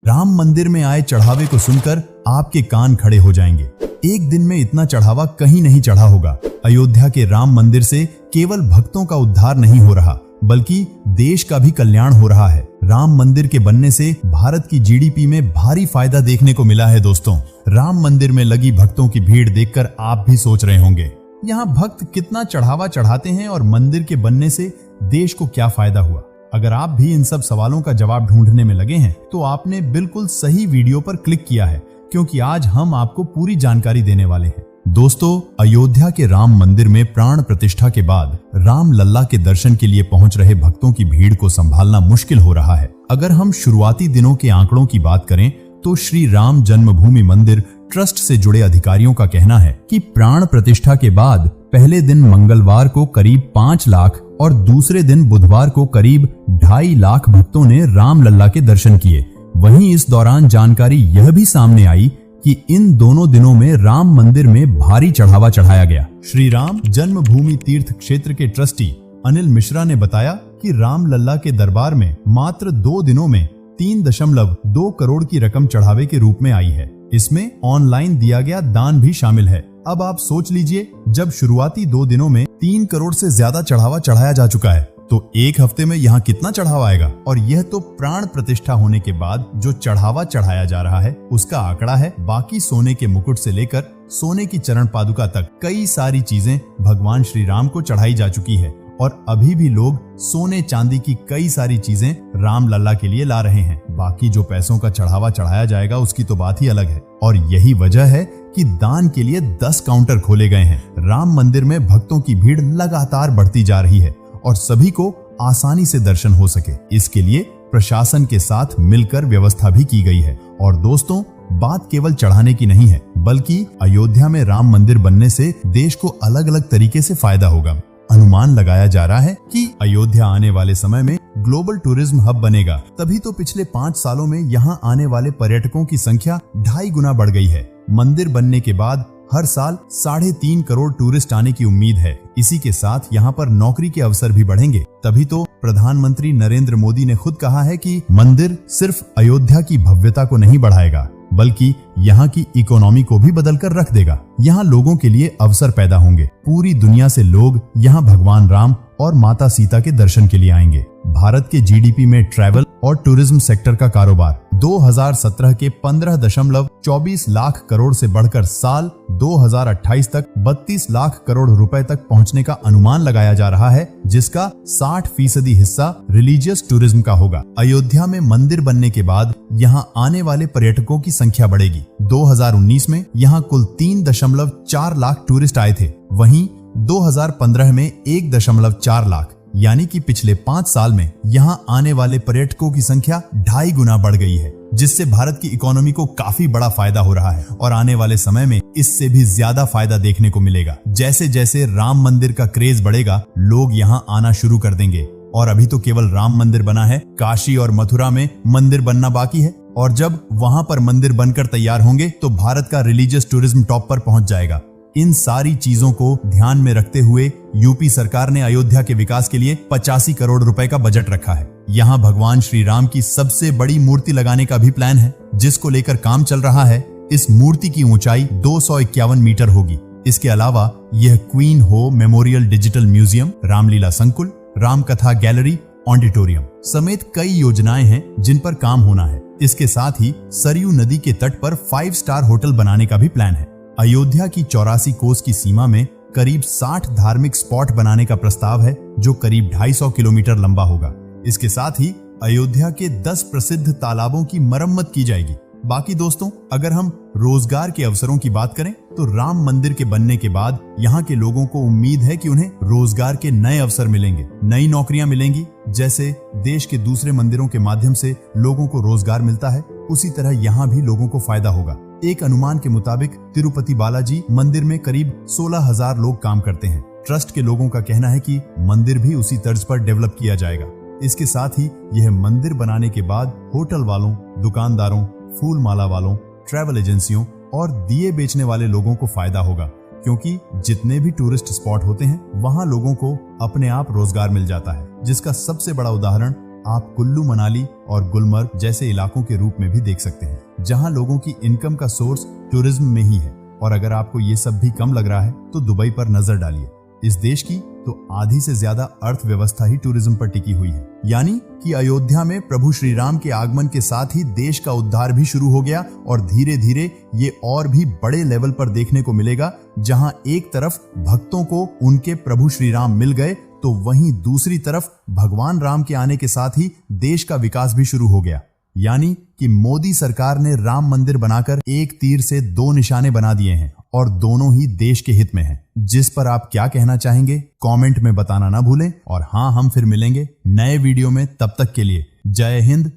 राम मंदिर में आए चढ़ावे को सुनकर आपके कान खड़े हो जाएंगे। एक दिन में इतना चढ़ावा कहीं नहीं चढ़ा होगा। अयोध्या के राम मंदिर से केवल भक्तों का उद्धार नहीं हो रहा, बल्कि देश का भी कल्याण हो रहा है। राम मंदिर के बनने से भारत की जीडीपी में भारी फायदा देखने को मिला है। दोस्तों, राम मंदिर में लगी भक्तों की भीड़ देखकर आप भी सोच रहे होंगे, यहाँ भक्त कितना चढ़ावा चढ़ाते हैं और मंदिर के बनने से देश को क्या फायदा हुआ। अगर आप भी इन सब सवालों का जवाब ढूंढने में लगे हैं तो आपने बिल्कुल सही वीडियो पर क्लिक किया है, क्योंकि आज हम आपको पूरी जानकारी देने वाले हैं। दोस्तों, अयोध्या के राम मंदिर में प्राण प्रतिष्ठा के बाद राम लल्ला के दर्शन के लिए पहुंच रहे भक्तों की भीड़ को संभालना मुश्किल हो रहा है। अगर हम शुरुआती दिनों के आंकड़ों की बात करें तो श्री राम जन्मभूमि मंदिर ट्रस्ट से जुड़े अधिकारियों का कहना है कि प्राण प्रतिष्ठा के बाद पहले दिन मंगलवार को करीब 5 लाख और दूसरे दिन बुधवार को करीब 2.5 लाख भक्तों ने राम लल्ला के दर्शन किए। वहीं इस दौरान जानकारी यह भी सामने आई कि इन दोनों दिनों में राम मंदिर में भारी चढ़ावा चढ़ाया गया। श्री राम जन्मभूमि तीर्थ क्षेत्र के ट्रस्टी अनिल मिश्रा ने बताया कि राम लल्ला के दरबार में मात्र 2 दिनों में 3.2 करोड़ की रकम चढ़ावे के रूप में आई है। इसमें ऑनलाइन दिया गया दान भी शामिल है। अब आप सोच लीजिए, जब शुरुआती 2 दिनों में 3 करोड़ से ज्यादा चढ़ावा चढ़ाया जा चुका है तो एक हफ्ते में यहाँ कितना चढ़ावा आएगा। और यह तो प्राण प्रतिष्ठा होने के बाद जो चढ़ावा चढ़ाया जा रहा है उसका आंकड़ा है। बाकी सोने के मुकुट से लेकर सोने की चरण पादुका तक कई सारी चीजें भगवान श्री राम को चढ़ाई जा चुकी है और अभी भी लोग सोने चांदी की कई सारी चीजें राम लल्ला के लिए ला रहे हैं। बाकी जो पैसों का चढ़ावा चढ़ाया जाएगा उसकी तो बात ही अलग है। और यही वजह है कि दान के लिए 10 काउंटर खोले गए हैं। राम मंदिर में भक्तों की भीड़ लगातार बढ़ती जा रही है और सभी को आसानी से दर्शन हो सके, इसके लिए प्रशासन के साथ मिलकर व्यवस्था भी की गई है। और दोस्तों, बात केवल चढ़ाने की नहीं है, बल्कि अयोध्या में राम मंदिर बनने से देश को अलग अलग तरीके से फायदा होगा। अनुमान लगाया जा रहा है कि अयोध्या आने वाले समय में ग्लोबल टूरिज्म हब बनेगा। तभी तो पिछले 5 सालों में यहाँ आने वाले पर्यटकों की संख्या 2.5 गुना बढ़ गई है। मंदिर बनने के बाद हर साल 3.5 करोड़ टूरिस्ट आने की उम्मीद है। इसी के साथ यहाँ पर नौकरी के अवसर भी बढ़ेंगे। तभी तो प्रधानमंत्री नरेंद्र मोदी ने खुद कहा है कि मंदिर सिर्फ अयोध्या की भव्यता को नहीं बढ़ाएगा, बल्कि यहाँ की इकोनॉमी को भी बदल कर रख देगा। यहाँ लोगों के लिए अवसर पैदा होंगे। पूरी दुनिया से लोग यहाँ भगवान राम और माता सीता के दर्शन के लिए आएंगे। भारत के जीडीपी में ट्रैवल और टूरिज्म सेक्टर का कारोबार 2017 के 15.24 लाख करोड़ से बढ़कर साल 2028 तक 32 लाख करोड़ रुपए तक पहुंचने का अनुमान लगाया जा रहा है, जिसका 60% हिस्सा रिलीजियस टूरिज्म का होगा। अयोध्या में मंदिर बनने के बाद यहाँ आने वाले पर्यटकों की संख्या बढ़ेगी। 2019 में यहाँ कुल 3.4 लाख टूरिस्ट आए थे, वहीं 2015 में 1.4 लाख, यानी कि पिछले 5 साल में यहाँ आने वाले पर्यटकों की संख्या 2.5 गुना बढ़ गई है, जिससे भारत की इकोनॉमी को काफी बड़ा फायदा हो रहा है। और आने वाले समय में इससे भी ज्यादा फायदा देखने को मिलेगा। जैसे जैसे राम मंदिर का क्रेज बढ़ेगा, लोग यहाँ आना शुरू कर देंगे। और अभी तो केवल राम मंदिर बना है, काशी और मथुरा में मंदिर बनना बाकी है। और जब वहां पर मंदिर बनकर तैयार होंगे तो भारत का रिलीजियस टूरिज्म टॉप पर पहुंच जाएगा। इन सारी चीजों को ध्यान में रखते हुए यूपी सरकार ने अयोध्या के विकास के लिए 85 करोड़ रुपए का बजट रखा है। यहाँ भगवान श्री राम की सबसे बड़ी मूर्ति लगाने का भी प्लान है, जिसको लेकर काम चल रहा है। इस मूर्ति की ऊंचाई 251 मीटर होगी। इसके अलावा यह क्वीन हो मेमोरियल डिजिटल म्यूजियम, रामलीला संकुल, राम कथा गैलरी, ऑडिटोरियम समेत कई योजनाएं हैं जिन पर काम होना है। इसके साथ ही सरयू नदी के तट पर 5 स्टार होटल बनाने का भी प्लान है। अयोध्या की 84 कोस की सीमा में करीब 60 धार्मिक स्पॉट बनाने का प्रस्ताव है, जो करीब 250 किलोमीटर लंबा होगा। इसके साथ ही अयोध्या के 10 प्रसिद्ध तालाबों की मरम्मत की जाएगी। बाकी दोस्तों, अगर हम रोजगार के अवसरों की बात करें तो राम मंदिर के बनने के बाद यहाँ के लोगों को उम्मीद है कि उन्हें रोजगार के नए अवसर मिलेंगे, नई नौकरियां मिलेंगी। जैसे देश के दूसरे मंदिरों के माध्यम से लोगों को रोजगार मिलता है, उसी तरह यहाँ भी लोगों को फायदा होगा। एक अनुमान के मुताबिक तिरुपति बालाजी मंदिर में करीब 16,000 लोग काम करते हैं। ट्रस्ट के लोगों का कहना है कि मंदिर भी उसी तर्ज पर डेवलप किया जाएगा। इसके साथ ही यह मंदिर बनाने के बाद होटल वालों, दुकानदारों, फूल माला वालों, ट्रैवल एजेंसियों और दिए बेचने वाले लोगों को फायदा होगा, क्योंकि जितने भी टूरिस्ट स्पॉट होते हैं वहां लोगों को अपने आप रोजगार मिल जाता है। जिसका सबसे बड़ा उदाहरण आप कुल्लू मनाली और गुलमर्ग जैसे इलाकों के रूप में भी देख सकते हैं, जहां लोगों की इनकम का सोर्स टूरिज्म में ही है। और अगर आपको ये सब भी कम लग रहा है तो दुबई पर नजर डालिए। इस देश की तो आधी से ज्यादा अर्थव्यवस्था ही टूरिज्म पर टिकी हुई है। यानी कि अयोध्या में प्रभु श्री राम के आगमन के साथ ही देश का उद्धार भी शुरू हो गया और धीरे धीरे ये और भी बड़े लेवल पर देखने को मिलेगा, जहां एक तरफ भक्तों को उनके प्रभु श्री राम मिल गए तो वहीं दूसरी तरफ भगवान राम के आने के साथ ही देश का विकास भी शुरू हो गया। यानी कि मोदी सरकार ने राम मंदिर बनाकर एक तीर से दो निशाने बना दिए हैं और दोनों ही देश के हित में हैं। जिस पर आप क्या कहना चाहेंगे कमेंट में बताना ना भूलें। और हाँ, हम फिर मिलेंगे नए वीडियो में। तब तक के लिए जय हिंद,